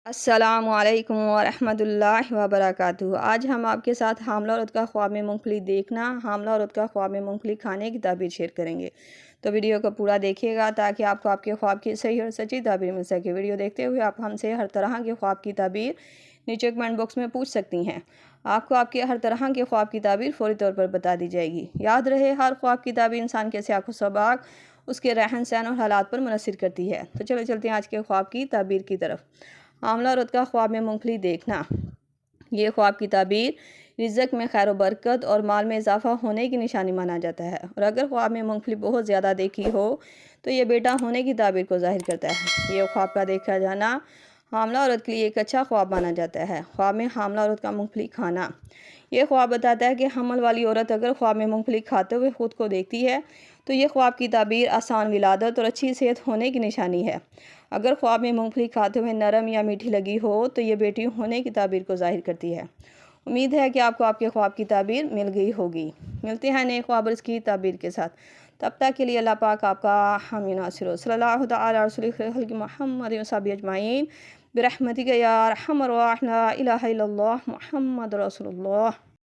السلام علیکم ورحمۃ اللہ وبرکاتہ۔ آج ہم آپ کے ساتھ حاملہ عورت کا خواب میں مونگ پھلی دیکھنا، حاملہ عورت کا خواب میں مونگ پھلی کھانے کی تعبیر شیئر کریں گے۔ تو ویڈیو کو پورا دیکھیے گا تاکہ آپ کو آپ کے خواب کی صحیح اور سچی تعبیر مل سکے۔ ویڈیو دیکھتے ہوئے آپ ہم سے ہر طرح کے خواب کی تعبیر نیچے کمنٹ باکس میں پوچھ سکتی ہیں۔ آپ کو آپ کے ہر طرح کے خواب کی تعبیر فوری طور پر بتا دی جائے گی۔ یاد رہے، ہر خواب کی تعبیر انسان کے سیاق و سباق، اس کے رہن سہن اور حالات پر منحصر کرتی ہے۔ تو چلتے ہیں آج کے خواب کی تعبیر کی طرف۔ حاملہ عورت کا خواب میں مونگ پھلی دیکھنا۔ یہ خواب کی تعبیر رزق میں خیر و برکت اور مال میں اضافہ ہونے کی نشانی مانا جاتا ہے، اور اگر خواب میں مونگ پھلی بہت زیادہ دیکھی ہو تو یہ بیٹا ہونے کی تعبیر کو ظاہر کرتا ہے۔ یہ خواب کا دیکھا جانا حاملہ عورت کے لیے ایک اچھا خواب مانا جاتا ہے۔ خواب میں حاملہ عورت کا مونگ پھلی کھانا۔ یہ خواب بتاتا ہے کہ حمل والی عورت اگر خواب میں مونگ پھلی کھاتے ہوئے خود کو دیکھتی ہے تو یہ خواب کی تعبیر آسان ولادت اور اچھی صحت ہونے کی نشانی ہے۔ اگر خواب میں مونگ پھلی کھاتے ہوئے نرم یا میٹھی لگی ہو تو یہ بیٹی ہونے کی تعبیر کو ظاہر کرتی ہے۔ امید ہے کہ آپ کو آپ کے خواب کی تعبیر مل گئی ہوگی۔ ملتے ہیں نئے خواب اور اس کی تعبیر کے ساتھ۔ تب تک کے لیے اللہ پاک آپ کا حامی ناصر ہو۔ صلی اللہ تعالی علیہ رسول خلق محمد و صحبہ اجمعین برحمتک یا ارحم الراحمین، لا الہ الا اللہ محمد رسول اللہ۔